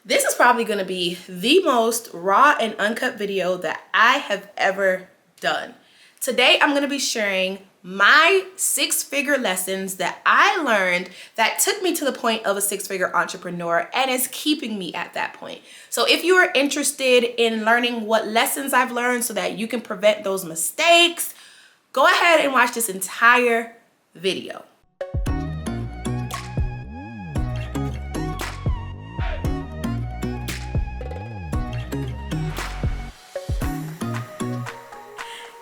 This is probably going to be the most raw and uncut video that I have ever done. Today, I'm going to be sharing my six-figure lessons that I learned that took me to the point of a six-figure entrepreneur and is keeping me at that point. So if you are interested in learning what lessons I've learned so that you can prevent those mistakes, go ahead and watch this entire video.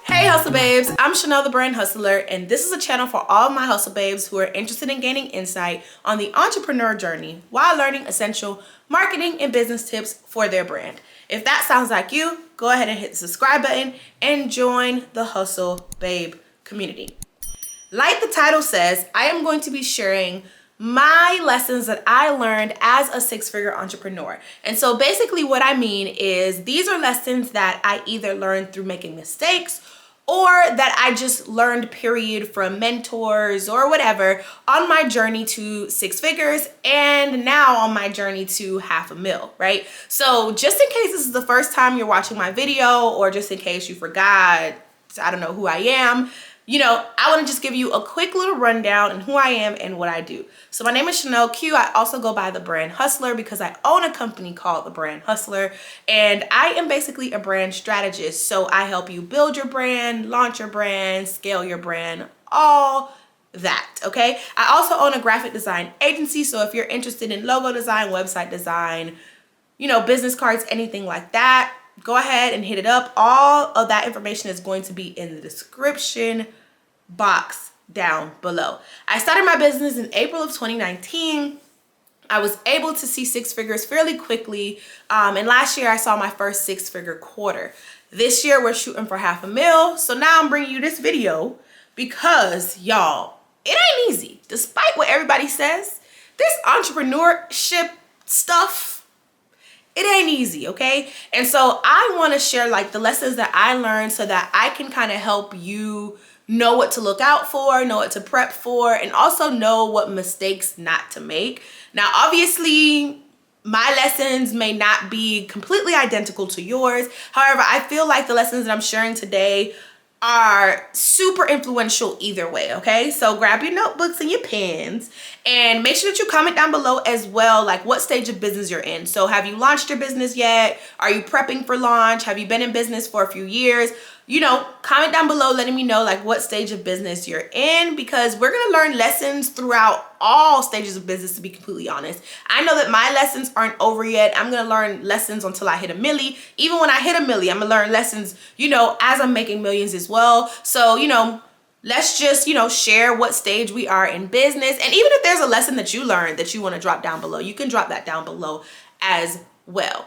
Hey Hustle Babes, I'm Chanel the Brand Hustler, and this is a channel for all of my Hustle Babes who are interested in gaining insight on the entrepreneur journey while learning essential marketing and business tips for their brand. If that sounds like you, go ahead and hit the subscribe button and join the Hustle Babe community. Like the title says, I am going to be sharing my lessons that I learned as a six-figure entrepreneur. And so basically what I mean is these are lessons that I either learned through making mistakes or that I just learned period from mentors or whatever on my journey to six figures and now on my journey to $500,000, right? So just in case this is the first time you're watching my video or just in case you forgot, I don't know who I am, I want to just give you a quick little rundown on who I am and what I do. So my name is Chanel Q. I also go by the Brand Hustler because I own a company called the Brand Hustler, and I am basically a brand strategist. So I help you build your brand, launch your brand, scale your brand, all that, okay? I also own a graphic design agency. So if you're interested in logo design, website design, business cards, anything like that, go ahead and hit it up. All of that information is going to be in the description box down below. I started my business in April of 2019. I was able to see six figures fairly quickly. And last year I saw my first six-figure quarter. This year we're shooting for $500,000. So now I'm bringing you this video because y'all, it ain't easy. Despite what everybody says, this entrepreneurship stuff, it ain't easy, okay? And so I want to share like the lessons that I learned so that I can kind of help you know what to look out for, know what to prep for, and also know what mistakes not to make. Now, obviously, my lessons may not be completely identical to yours. However, I feel like the lessons that I'm sharing today are super influential either way, okay? So grab your notebooks and your pens and make sure that you comment down below as well, like what stage of business you're in. So have you launched your business yet? Are you prepping for launch? Have you been in business for a few years? Comment down below letting me know like what stage of business you're in, because we're gonna learn lessons throughout all stages of business, to be completely honest. I know that my lessons aren't over yet. I'm gonna learn lessons until I hit a milli. Even when I hit a milli, I'm gonna learn lessons, as I'm making millions as well. So, let's just, share what stage we are in business. And even if there's a lesson that you learned that you wanna drop down below, you can drop that down below as well.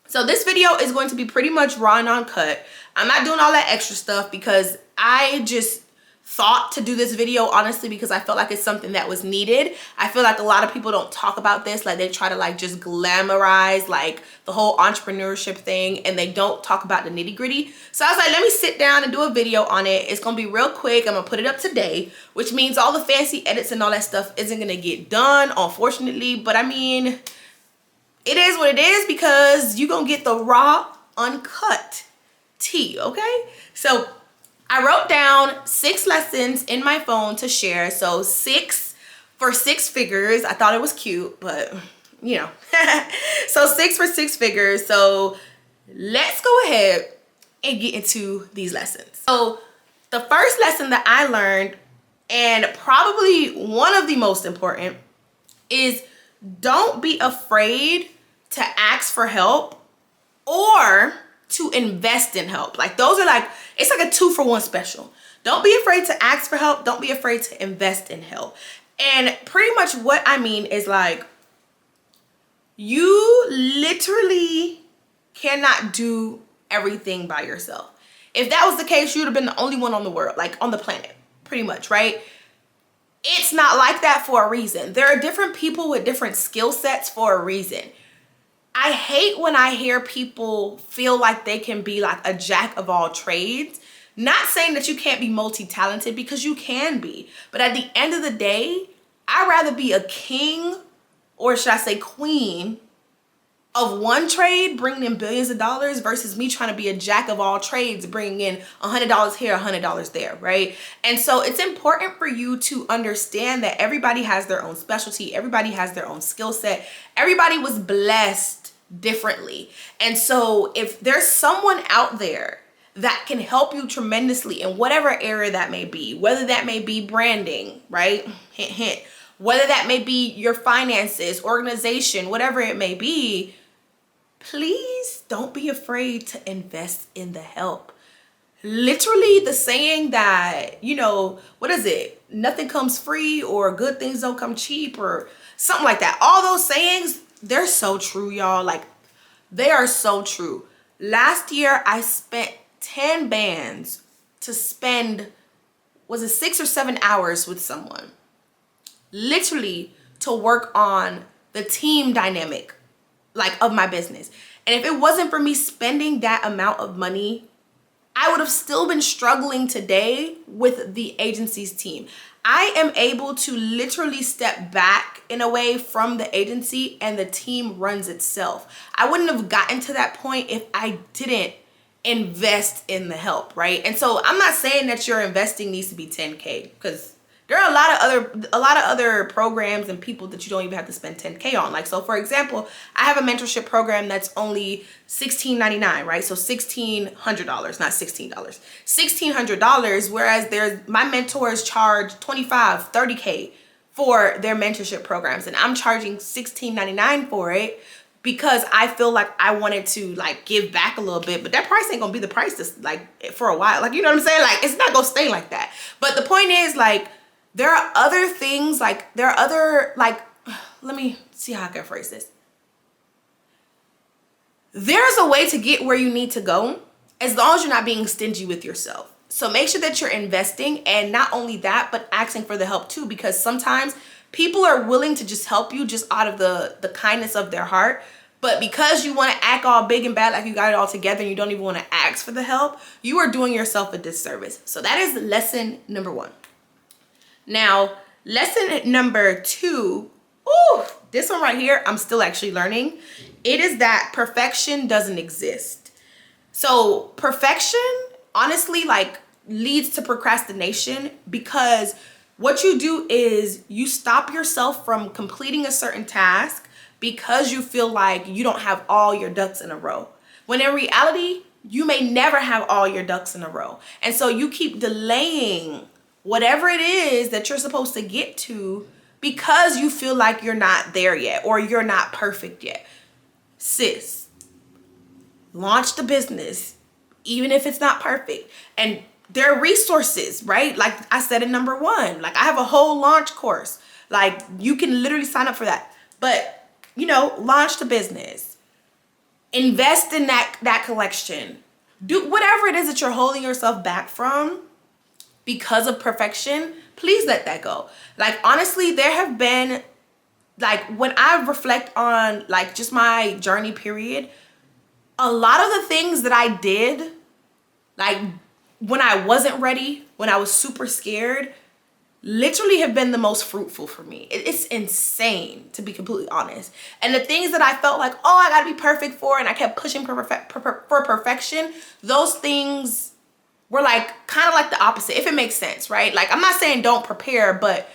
So this video is going to be pretty much raw and uncut. I'm not doing all that extra stuff because I just thought to do this video honestly because I felt like it's something that was needed. I feel like a lot of people don't talk about this. Like they try to like just glamorize like the whole entrepreneurship thing and they don't talk about the nitty gritty. So I was like, let me sit down and do a video on it. It's gonna be real quick. I'm gonna put it up today, which means all the fancy edits and all that stuff isn't gonna get done, unfortunately. But I mean, it is what it is because you're gonna get the raw, uncut tea, okay? So I wrote down 6 lessons in my phone to share. So 6 for 6 figures. I thought it was cute, but So 6 for 6 figures. So let's go ahead and get into these lessons. So the first lesson that I learned, and probably one of the most important, is don't be afraid to ask for help or to invest in help. Like those are like, it's like a 2-for-1 special. Don't be afraid to ask for help. Don't be afraid to invest in help. And pretty much what I mean is like, you literally cannot do everything by yourself. If that was the case, you would have been the only one on the world, like on the planet, pretty much, right? It's not like that for a reason. There are different people with different skill sets for a reason. I hate when I hear people feel like they can be like a jack of all trades. Not saying that you can't be multi-talented, because you can be. But at the end of the day, I'd rather be a king, or should I say queen, of one trade bringing in billions of dollars versus me trying to be a jack of all trades, bringing in $100 here, $100 there, right? And so it's important for you to understand that everybody has their own specialty. Everybody has their own skill set. Everybody was blessed differently. And so if there's someone out there that can help you tremendously in whatever area that may be, whether that may be branding, right? Hint, hint. Whether that may be your finances, organization, whatever it may be, please don't be afraid to invest in the help. Literally the saying that, you know, what is it? Nothing comes free, or good things don't come cheap, or something like that. All those sayings, they're so true, y'all. Like, they are so true. Last year, I spent 10 bands to spend, was it 6 or 7 hours with someone? Literally to work on the team dynamic, like, of my business. And if it wasn't for me spending that amount of money, I would have still been struggling today with the agency's team. I am able to literally step back in a way from the agency, and the team runs itself. I wouldn't have gotten to that point if I didn't invest in the help, right? And so I'm not saying that your investing needs to be 10K, because there are a lot of other programs and people that you don't even have to spend 10K on. Like, so for example, I have a mentorship program that's only $16.99, right? So $1,600, not $16, $1,600. Whereas my mentors charge 25, 30K for their mentorship programs, and I'm charging $16.99 for it because I feel like I wanted to, like, give back a little bit. But that price ain't gonna be the price that's, like, for a while. Like, you know what I'm saying? Like, it's not gonna stay like that. But the point is, like, there are other things, like, there are other, like, let me see how I can phrase this. There's a way to get where you need to go, as long as you're not being stingy with yourself. So make sure that you're investing, and not only that, but asking for the help too, because sometimes people are willing to just help you just out of the kindness of their heart. But because you want to act all big and bad, like you got it all together, and you don't even want to ask for the help, you are doing yourself a disservice. So that is lesson number 1. Now, lesson number 2, this one right here, I'm still actually learning. It is that perfection doesn't exist. So perfection, honestly, like, leads to procrastination, because what you do is you stop yourself from completing a certain task because you feel like you don't have all your ducks in a row. When in reality, you may never have all your ducks in a row. And so you keep delaying whatever it is that you're supposed to get to because you feel like you're not there yet, or you're not perfect yet. Sis, launch the business, even if it's not perfect. And there are resources, right? Like I said in number 1, like, I have a whole launch course. Like, you can literally sign up for that. But, you know, launch the business. Invest in that collection. Do whatever it is that you're holding yourself back from because of perfection. Please let that go. Like, honestly, there have been, like, when I reflect on, like, just my journey period, a lot of the things that I did, like, when I wasn't ready, when I was super scared, literally have been the most fruitful for me. It's insane, to be completely honest. And the things that I felt like, I gotta be perfect for, and I kept pushing for perfection, those things were, like, kind of like the opposite, if it makes sense, right? Like, I'm not saying don't prepare, but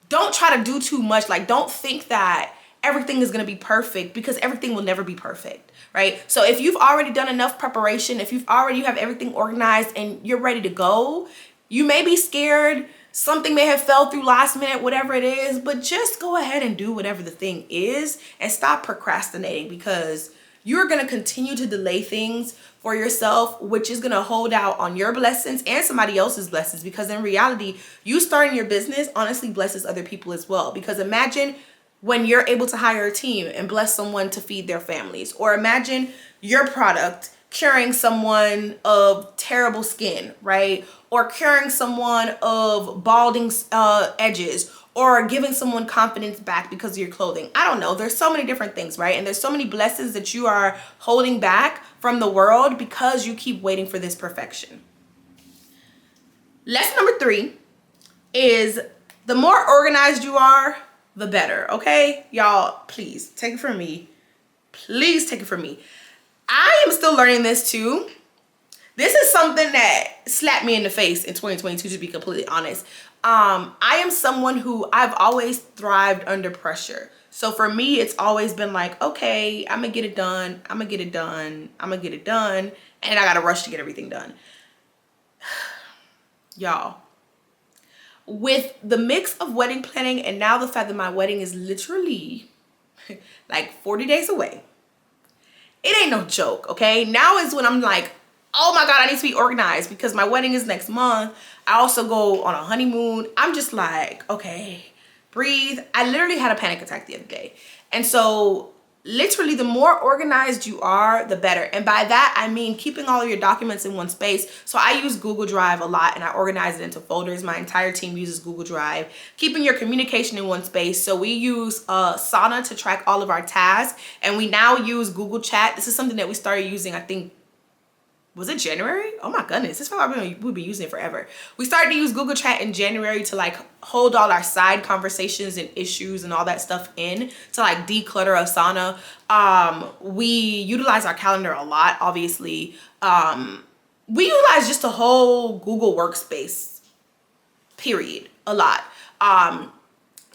don't try to do too much. Like, don't think that everything is going to be perfect, because everything will never be perfect, right? So if you've already done enough preparation, if you have everything organized and you're ready to go, you may be scared, something may have fell through last minute, whatever it is, but just go ahead and do whatever the thing is and stop procrastinating, because you're going to continue to delay things for yourself, which is going to hold out on your blessings and somebody else's blessings, because in reality, you starting your business honestly blesses other people as well. Because imagine when you're able to hire a team and bless someone to feed their families, or imagine your product curing someone of terrible skin, right? Or curing someone of balding edges, or giving someone confidence back because of your clothing. I don't know. There's so many different things, right? And there's so many blessings that you are holding back from the world because you keep waiting for this perfection. Lesson number 3 is the more organized you are, the better, okay? Y'all, please, take it from me. please take it from me. I am still learning this too. This is something that slapped me in the face in 2022, to be completely honest. I am someone who I've always thrived under pressure. So for me, it's always been like, okay, I'm gonna get it done. I'm gonna get it done. I'm gonna get it done. And I gotta rush to get everything done. Y'all, with the mix of wedding planning and now the fact that my wedding is literally like 40 days away, it ain't no joke, okay? Now is when I'm like, oh my God, I need to be organized because my wedding is next month. I also go on a honeymoon. I'm just like, okay, breathe. I literally had a panic attack the other day. And so literally the more organized you are, the better. And by that, I mean keeping all of your documents in one space. So I use Google Drive a lot and I organize it into folders. My entire team uses Google Drive. Keeping your communication in one space. So we use Asana to track all of our tasks. And we now use Google Chat. This is something that we started using, I think, was it January? Oh my goodness, this felt like we've been using it forever. We started to use Google Chat in January to like hold all our side conversations and issues and all that stuff in to like declutter Asana. We utilize our calendar a lot, obviously. We utilize just a whole Google workspace, period, a lot.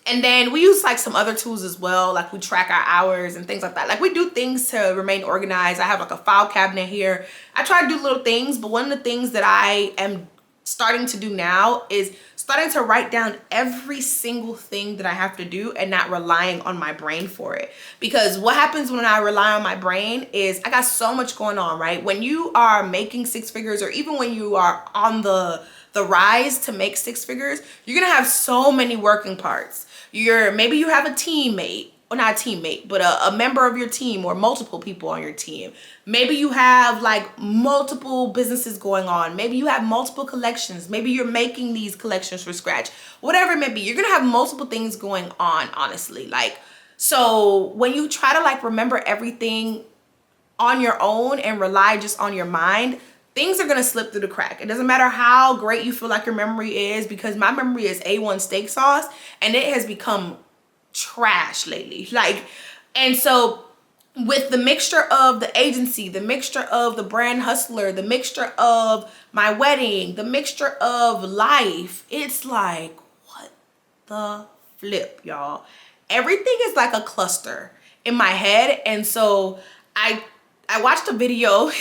And then we use like some other tools as well. Like we track our hours and things like that. Like we do things to remain organized. I have like a file cabinet here. I try to do little things, but one of the things that I am starting to do now is starting to write down every single thing that I have to do and not relying on my brain for it. Because what happens when I rely on my brain is I got so much going on, right? When you are making six figures, or even when you are on the rise to make six figures, you're gonna have so many working parts. Maybe you have a teammate, or not a teammate, but a member of your team or multiple people on your team. Maybe you have like multiple businesses going on. Maybe you have multiple collections. Maybe you're making these collections from scratch. Whatever it may be, you're gonna have multiple things going on, honestly. Like, so when you try to like remember everything on your own and rely just on your mind, things are gonna slip through the crack. It doesn't matter how great you feel like your memory is, because my memory is A1 steak sauce and it has become trash lately. Like, and so with the mixture of the agency, the mixture of the brand hustler, the mixture of my wedding, the mixture of life, it's like, what the flip, y'all? Everything is like a cluster in my head. And so I watched a video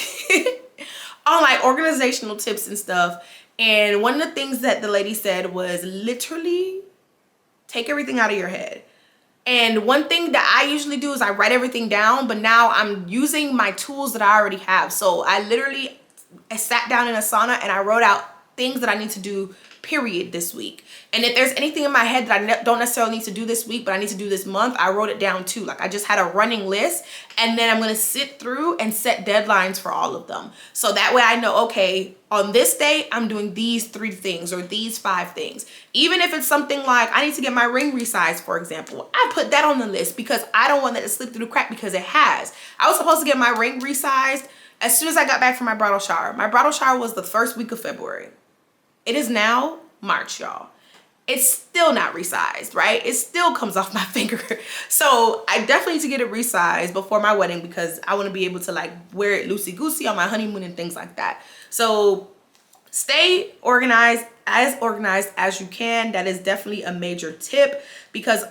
on like organizational tips and stuff, and one of the things that the lady said was literally take everything out of your head. And one thing that I usually do is I write everything down, but now I'm using my tools that I already have. So I sat down in Asana and I wrote out things that I need to do, period, this week. And if there's anything in my head that I don't necessarily need to do this week, but I need to do this month, I wrote it down too. Like I just had a running list, and then I'm gonna sit through and set deadlines for all of them. So that way I know, okay, on this day, I'm doing these 3 things or these 5 things. Even if it's something like I need to get my ring resized, for example, I put that on the list because I don't want that to slip through the crack, because it has. I was supposed to get my ring resized as soon as I got back from my bridal shower. My bridal shower was the first week of February. It is now March, y'all. It's still not resized, right? It still comes off my finger. So I definitely need to get it resized before my wedding, because I want to be able to like wear it loosey-goosey on my honeymoon and things like that. So stay organized as you can. That is definitely a major tip, because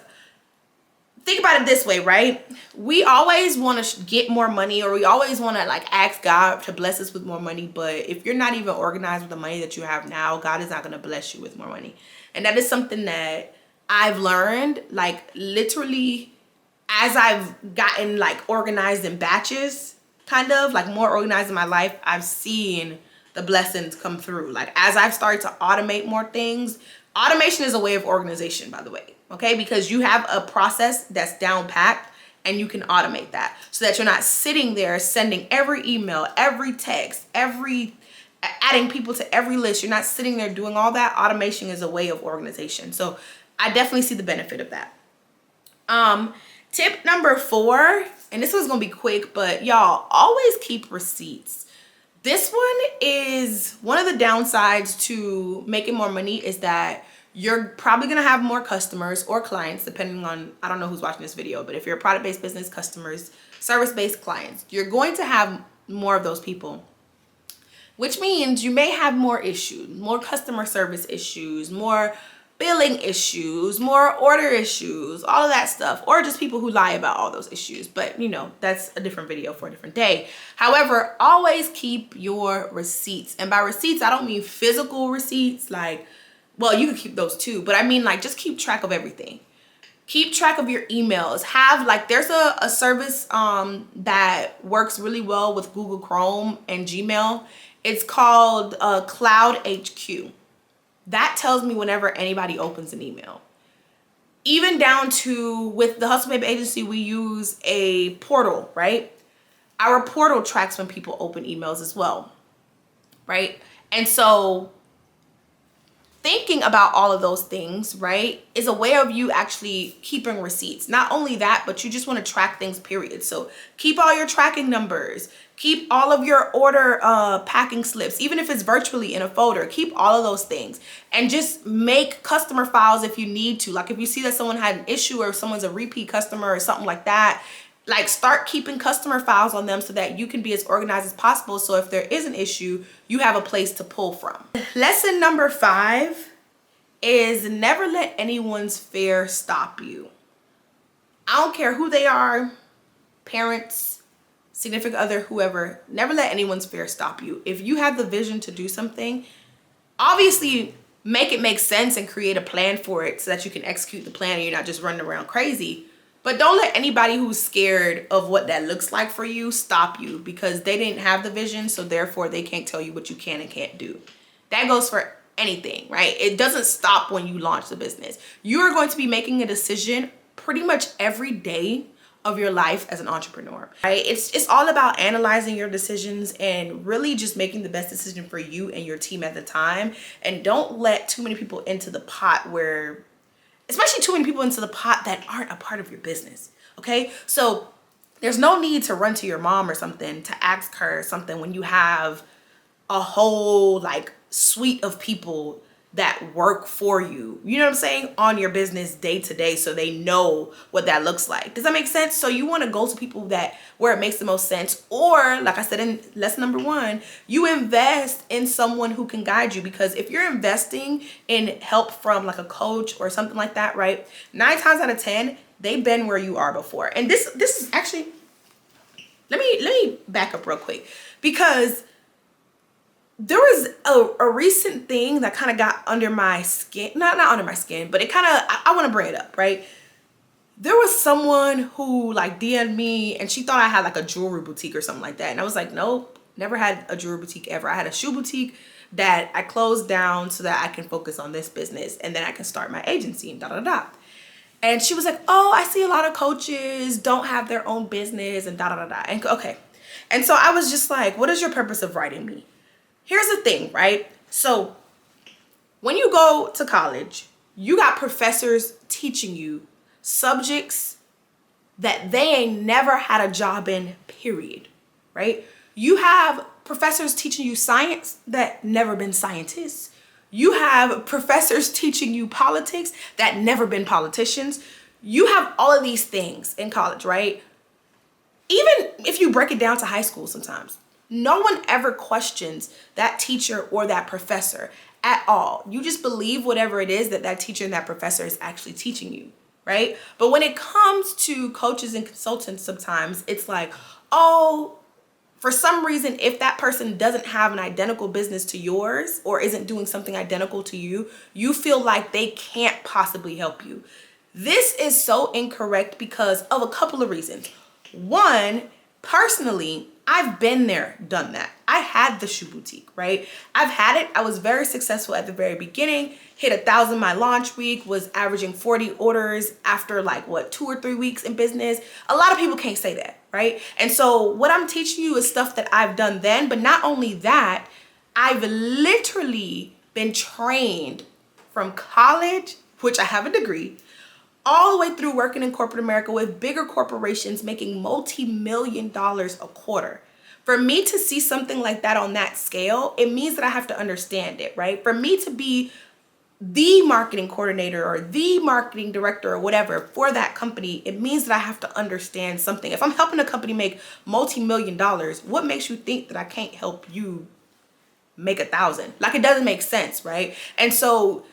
think about it this way, right? We always want to get more money, or we always want to like ask God to bless us with more money. But if you're not even organized with the money that you have now, God is not going to bless you with more money. And that is something that I've learned, like literally as I've gotten like organized in batches, kind of like more organized in my life, I've seen the blessings come through. Like as I've started to automate more things. Automation is a way of organization, by the way. Okay, because you have a process that's down packed, and you can automate that so that you're not sitting there sending every email, every text, adding people to every list. You're not sitting there doing all that. Automation is a way of organization. So I definitely see the benefit of that. Tip number 4, and this one's gonna be quick, but y'all always keep receipts. This one is one of the downsides to making more money, is that you're probably gonna have more customers or clients, depending on, I don't know who's watching this video, but if you're a product-based business, customers, service-based clients. You're going to have more of those people, which means you may have more issues, more customer service issues, more billing issues, more order issues, all of that stuff, or just people who lie about all those issues. But you know, that's a different video for a different day. However, always keep your receipts. And by receipts, I don't mean physical receipts, like, well, you can keep those too, but I mean like just keep track of everything. Keep track of your emails. Have like, there's a service that works really well with Google Chrome and Gmail. It's called Cloud HQ. That tells me whenever anybody opens an email. Even down to, with the Hustle Babe agency, we use a portal, right? Our portal tracks when people open emails as well, right? And so thinking about all of those things, right, is a way of you actually keeping receipts. Not only that, but you just want to track things, period. So keep all your tracking numbers, keep all of your order packing slips, even if it's virtually in a folder, keep all of those things. And just make customer files if you need to. Like if you see that someone had an issue or if someone's a repeat customer or something like that, like start keeping customer files on them so that you can be as organized as possible. So if there is an issue, you have a place to pull from. Lesson number 5 is never let anyone's fear stop you. I don't care who they are, parents, significant other, whoever, never let anyone's fear stop you. If you have the vision to do something, obviously make it make sense and create a plan for it so that you can execute the plan and you're not just running around crazy. But don't let anybody who's scared of what that looks like for you stop you, because they didn't have the vision, so therefore they can't tell you what you can and can't do. That goes for anything, right? It doesn't stop when you launch the business. You are going to be making a decision pretty much every day of your life as an entrepreneur, right? It's all about analyzing your decisions and really just making the best decision for you and your team at the time. And don't let too many people into the pot where, especially too many people into the pot that aren't a part of your business, okay? So there's no need to run to your mom or something to ask her something when you have a whole like suite of people that work for you, you know what I'm saying, on your business day to day, so they know what that looks like. Does that make sense? So you want to go to people that where it makes the most sense, or like I said in lesson number 1, you invest in someone who can guide you, because if you're investing in help from like a coach or something like that, right, 9 times out of 10 they've been where you are before. And this is actually, let me back up real quick, because there was a recent thing that kind of got under my skin, not under my skin, but it kind of, I want to bring it up, right? There was someone who like DM'd me and she thought I had like a jewelry boutique or something like that. And I was like, nope, never had a jewelry boutique ever. I had a shoe boutique that I closed down so that I can focus on this business and then I can start my agency and da da da. And she was like, oh, I see a lot of coaches don't have their own business and da da da da. And okay. And so I was just like, what is your purpose of writing me? Here's the thing, right? So when you go to college, you got professors teaching you subjects that they ain't never had a job in, period, right? You have professors teaching you science that never been scientists. You have professors teaching you politics that never been politicians. You have all of these things in college, right? Even if you break it down to high school sometimes, no one ever questions that teacher or that professor at all. You just believe whatever it is that that teacher and that professor is actually teaching you, right? But when it comes to coaches and consultants, sometimes it's like, oh, for some reason, if that person doesn't have an identical business to yours or isn't doing something identical to you, you feel like they can't possibly help you. This is so incorrect because of a couple of reasons. One, personally, I've been there, done that. I had the shoe boutique, right? I've had it. I was very successful at the very beginning, hit 1,000 my launch week, was averaging 40 orders after like what, 2 or 3 weeks in business. A lot of people can't say that, right? And so what I'm teaching you is stuff that I've done then, but not only that, I've literally been trained from college, which I have a degree, all the way through working in corporate America with bigger corporations making multi-million dollars a quarter. For me to see something like that on that scale, it means that I have to understand it, right? For me to be the marketing coordinator or the marketing director or whatever for that company, it means that I have to understand something. If I'm helping a company make multi-million dollars, what makes you think that I can't help you make 1,000? Like, it doesn't make sense, right? And so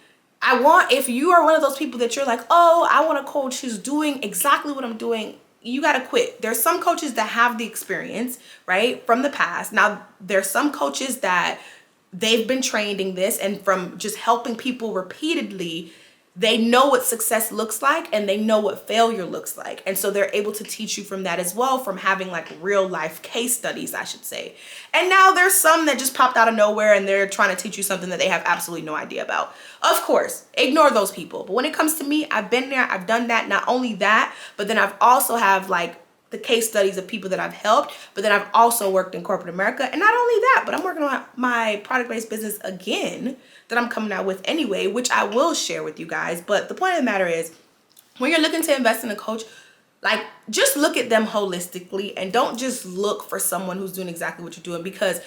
if you are one of those people that you're like, oh, I want a coach who's doing exactly what I'm doing, you got to quit. There's some coaches that have the experience, right, from the past. Now, there's some coaches that they've been trained in this, and from just helping people repeatedly, they know what success looks like and they know what failure looks like. And so they're able to teach you from that as well, from having like real life case studies, I should say. And now there's some that just popped out of nowhere and they're trying to teach you something that they have absolutely no idea about. Of course, ignore those people. But when it comes to me, I've been there, I've done that. Not only that, but then I've also have like the case studies of people that I've helped, but then I've also worked in corporate America. And not only that, but I'm working on my product-based business again that I'm coming out with anyway, which I will share with you guys. But the point of the matter is, when you're looking to invest in a coach, like, just look at them holistically and don't just look for someone who's doing exactly what you're doing, because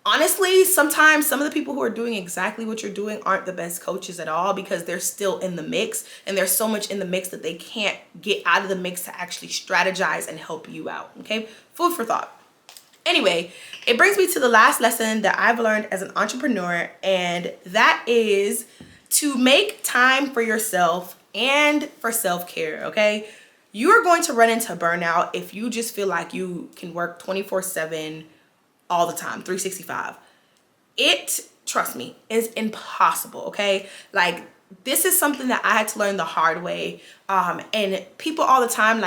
honestly, sometimes some of the people who are doing exactly what you're doing aren't the best coaches at all, because they're still in the mix, and there's so much in the mix that they can't get out of the mix to actually strategize and help you out. Okay, food for thought. Anyway, it brings me to the last lesson that I've learned as an entrepreneur, and that is to make time for yourself and for self-care. Okay, you are going to run into burnout if you just feel like you can work 24/7 all the time, 365. Trust me, is impossible. Okay, like, this is something that I had to learn the hard way. And people all the time,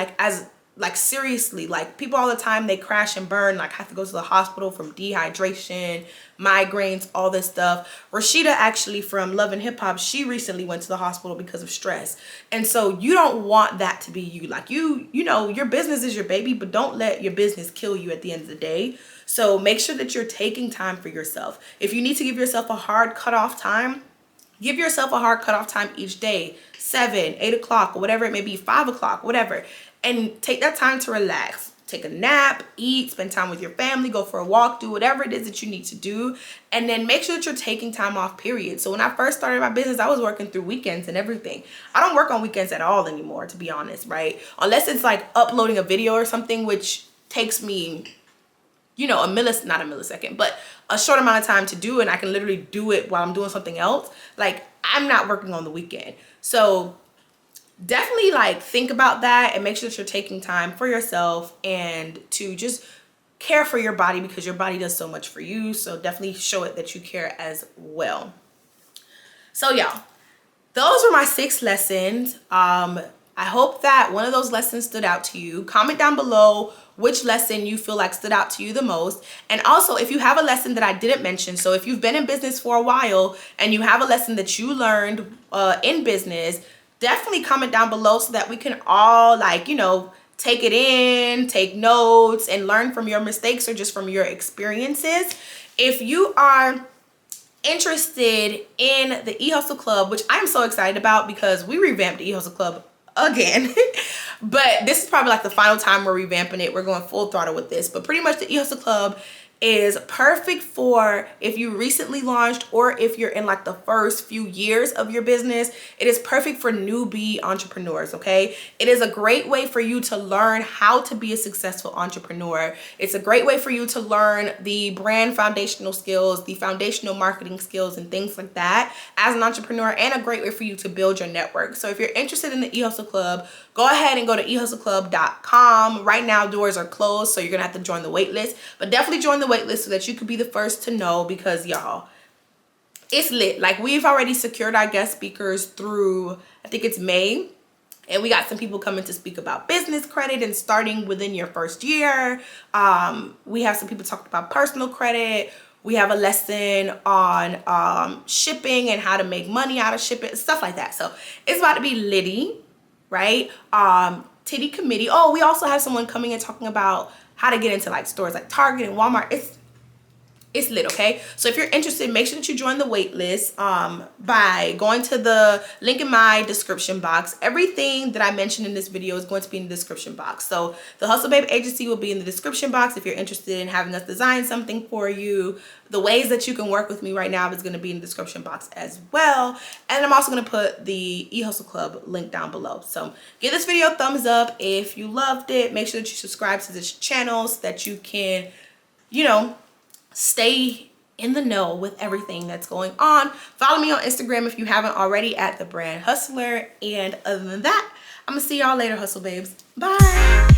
seriously, like, people all the time, they crash and burn, like have to go to the hospital from dehydration, migraines, all this stuff. Rashida, actually, from Love and Hip Hop, she recently went to the hospital because of stress. And so you don't want that to be you. Like, you know, your business is your baby, but don't let your business kill you at the end of the day. So make sure that you're taking time for yourself. If you need to give yourself a hard cutoff time, give yourself a hard cutoff time each day, 7, 8 o'clock, or whatever it may be, 5 o'clock, whatever. And take that time to relax. Take a nap, eat, spend time with your family, go for a walk, do whatever it is that you need to do. And then make sure that you're taking time off, period. So when I first started my business, I was working through weekends and everything. I don't work on weekends at all anymore, to be honest, right? Unless it's like uploading a video or something, which takes me, you know, not a millisecond, but a short amount of time to do, and I can literally do it while I'm doing something else. Like, I'm not working on the weekend. So definitely, like, think about that and make sure that you're taking time for yourself and to just care for your body, because your body does so much for you. So definitely show it that you care as well. So y'all, those were my 6 lessons. I hope that one of those lessons stood out to you. Comment down below which lesson you feel like stood out to you the most. And also, if you have a lesson that I didn't mention, so if you've been in business for a while and you have a lesson that you learned in business, definitely comment down below so that we can all, like, you know, take it in, take notes, and learn from your mistakes or just from your experiences. If you are interested in the eHustle Club, which I'm so excited about because we revamped the eHustle Club again, but this is probably like the final time we're revamping it. We're going full throttle with this, but pretty much the eHustle Club is perfect for if you recently launched or if you're in like the first few years of your business. It is perfect for newbie entrepreneurs, okay? It is a great way for you to learn how to be a successful entrepreneur. It's a great way for you to learn the brand foundational skills, the foundational marketing skills, and things like that as an entrepreneur, and a great way for you to build your network. So if you're interested in the eHustle Club, go ahead and go to ehustleclub.com. Right now, doors are closed, so you're gonna have to join the wait list, but definitely join the wait list so that you could be the first to know, because y'all, it's lit. Like, we've already secured our guest speakers through, I think it's May, and we got some people coming to speak about business credit and starting within your first year. We have some people talking about personal credit. We have a lesson on shipping and how to make money out of shipping, stuff like that. So it's about to be litty, right? Titty committee. Oh, we also have someone coming and talking about how to get into like stores like Target and Walmart. It's lit, okay? So if you're interested, make sure that you join the wait list by going to the link in my description box. Everything that I mentioned in this video is going to be in the description box. So the Hustle Babe agency will be in the description box if you're interested in having us design something for you. The ways that you can work with me right now is going to be in the description box as well. And I'm also going to put the eHustle Club link down below. So give this video a thumbs up if you loved it. Make sure that you subscribe to this channel so that you can, you know, stay in the know with everything that's going on. Follow me on Instagram if you haven't already at The Brand Hustler. And other than that, I'm gonna see y'all later, Hustle Babes. Bye.